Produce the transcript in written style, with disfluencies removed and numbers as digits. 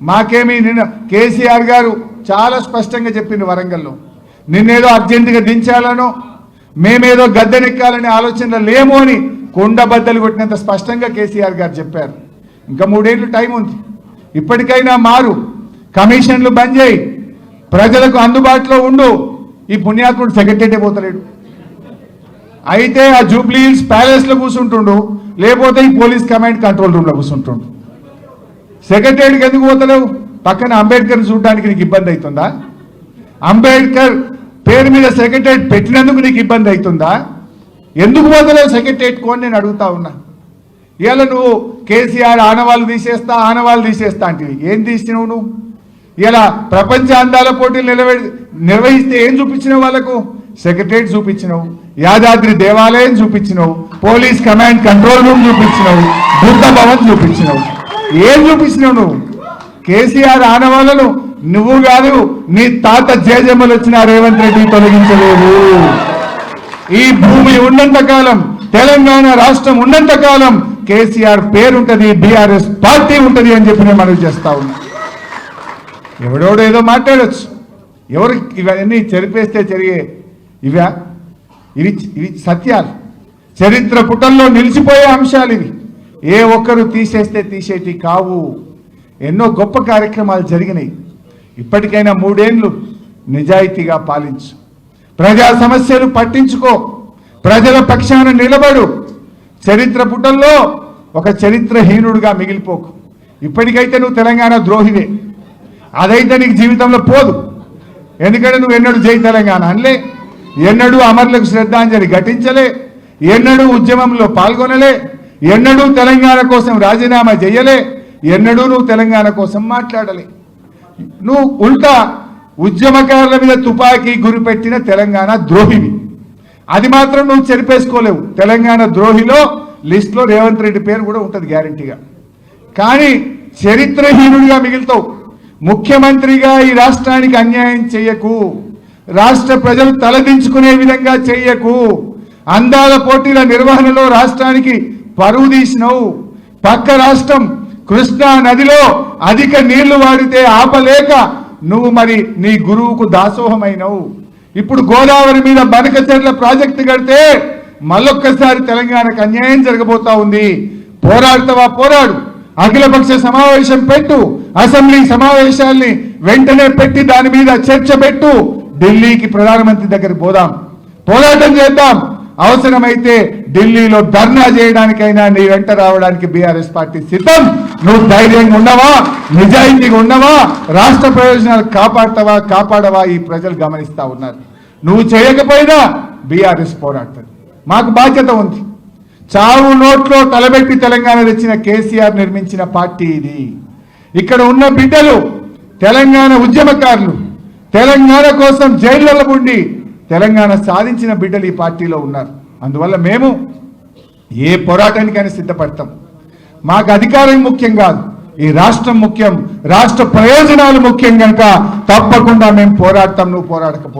మాకేమీ నిన్న కేసీఆర్ గారు చాలా స్పష్టంగా చెప్పింది వరంగల్లో, నిన్నేదో అర్జెంటుగా దించాలనో మేమేదో గద్దెనెక్కాలనే ఆలోచనలో లేము అని కొండబద్దలు కొట్టినంత స్పష్టంగా కేసీఆర్ గారు చెప్పారు. ఇంకా 3 ఏళ్ళు టైం ఉంది, ఇప్పటికైనా మారు, కమిషన్లు బంద్ చేయి, ప్రజలకు అందుబాటులో ఉండు. ఈ పుణ్యాత్ముడు సెక్రటరీ పోతలేడు, అయితే ఆ జూబ్లీ హిల్స్ ప్యాలెస్లో కూర్చుంటుండు, లేకపోతే ఈ పోలీస్ కమాండ్ కంట్రోల్ రూమ్లో కూర్చుంటుండు. సెక్రటరీకి ఎందుకు పోతలేవు? పక్కన అంబేద్కర్ చూడడానికి నీకు ఇబ్బంది అవుతుందా? అంబేద్కర్ పేరు మీద సెక్రటరీ పెట్టినందుకు నీకు ఇబ్బంది అవుతుందా? ఎందుకు పోతలేవు సెక్రటరీకి అని నేను అడుగుతా ఉన్నా. ఇవాళ నువ్వు కేసీఆర్ ఆనవాళ్ళు తీసేస్తా అంటివి, ఏం తీసినావు నువ్వు? ఇలా ప్రపంచ అందాల పోటీలు నిర్వహిస్తే ఏం చూపించినావు వాళ్ళకు? సెక్రటరీ చూపించినావు, యాదాద్రి దేవాలయం చూపించినావు, పోలీస్ కమాండ్ కంట్రోల్ రూమ్ చూపించినావు, బుద్ధ భవన్ చూపించినావు. ఏం చూపించినావు నువ్వు? కేసీఆర్ ఆనవాళ్ళను నువ్వు కాదు, నీ తాత జేజమ్మలు వచ్చిన రేవంత్ రెడ్డి తొలగించలేవు. ఈ భూమి ఉన్నంత కాలం, తెలంగాణ రాష్ట్రం ఉన్నంత కాలం కేసీఆర్ పేరుంటది, బీఆర్ఎస్ పార్టీ ఉంటది అని చెప్పి నేను మనవి చేస్తా ఉన్నా. ఎవడోడో ఏదో మాట్లాడచ్చు, ఎవరు ఇవన్నీ చెరిపేస్తే జరిగే ఇవా? ఇవి సత్యాలు, చరిత్ర పుటల్లో నిలిచిపోయే అంశాలు ఇవి. ఏ ఒక్కరు తీసేస్తే తీసేటి కావు. ఎన్నో గొప్ప కార్యక్రమాలు జరిగినాయి. ఇప్పటికైనా 3 ఏళ్ళు నిజాయితీగా పాలించు, ప్రజా సమస్యలు పట్టించుకో, ప్రజల పక్షాన నిలబడు, చరిత్ర పుటల్లో ఒక చరిత్రహీనుడుగా మిగిలిపోకు. ఇప్పటికైతే నువ్వు తెలంగాణ ద్రోహివే, అదైతే నీకు జీవితంలో పోదు. ఎందుకంటే నువ్వు ఎన్నడూ జై తెలంగాణ అనలే, ఎన్నడూ అమరులకు శ్రద్ధాంజలి ఘటించలే, ఎన్నడూ ఉద్యమంలో పాల్గొనలే, ఎన్నడూ తెలంగాణ కోసం రాజీనామా చేయలే, ఎన్నడూ నువ్వు తెలంగాణ కోసం మాట్లాడలే. నువ్వు ఉల్టా ఉద్యమకారుల మీద తుపాకీ గురిపెట్టిన తెలంగాణ ద్రోహివి. అది మాత్రం నువ్వు చెరిపేసుకోలేవు. తెలంగాణ ద్రోహిలో లిస్టులో రేవంత్ రెడ్డి పేరు కూడా ఉంటుంది గ్యారంటీగా. కానీ చరిత్రహీనుడిగా మిగులుతావు. ముఖ్యమంత్రిగా ఈ రాష్ట్రానికి అన్యాయం చెయ్యకు, రాష్ట్ర ప్రజలు తలదించుకునే విధంగా చెయ్యకు. అందాల పోటీల నిర్వహణలో రాష్ట్రానికి పరువు తీసినవు. పక్క రాష్ట్రం కృష్ణా నదిలో అధిక నీళ్లు వాడితే ఆపలేక నువ్వు మరి నీ గురువుకు దాసోహమైనవు. ఇప్పుడు గోదావరి మీద బనకచెర్ల ప్రాజెక్టు కడితే మళ్ళొక్కసారి తెలంగాణకు అన్యాయం జరగబోతా ఉంది. పోరాడతావా? పోరాడు. అఖిలపక్ష సమావేశం పెట్టు, అసెంబ్లీ సమావేశాల్ని వెంటనే పెట్టి దాని మీద చర్చ పెట్టు. ఢిల్లీకి ప్రధానమంత్రి దగ్గరికి పోదాం, పోరాటం చేద్దాం. అవసరమైతే ఢిల్లీలో ధర్నా చేయడానికైనా నీ వెంట రావడానికి బీఆర్ఎస్ పార్టీ సిద్ధం. నువ్వు ధైర్యంగా ఉన్నవా? నిజాయితీగా ఉన్నవా? రాష్ట్ర ప్రయోజనాలు కాపాడవా? ఈ ప్రజలు గమనిస్తా ఉన్నారు. నువ్వు చేయకపోయినా బీఆర్ఎస్ పోరాడుతుంది. మాకు బాధ్యత ఉంది. చావు నోట్లో తలబెట్టి తెలంగాణ తెచ్చిన కేసీఆర్ నిర్మించిన పార్టీ ఇది. ఇక్కడ ఉన్న బిడ్డలు తెలంగాణ ఉద్యమకారులు, తెలంగాణ కోసం జైళ్లలో ఉండి తెలంగాణ సాధించిన బిడ్డలు ఈ పార్టీలో ఉన్నారు. అందువల్ల మేము ఏ పోరాటానికైనా సిద్ధపడతాం. మాకు అధికారం ముఖ్యం కాదు, ఈ రాష్ట్రం ముఖ్యం, రాష్ట్ర ప్రయోజనాలు ముఖ్యం కనుక తప్పకుండా మేము పోరాడతాం. నువ్వు పోరాడకపోతే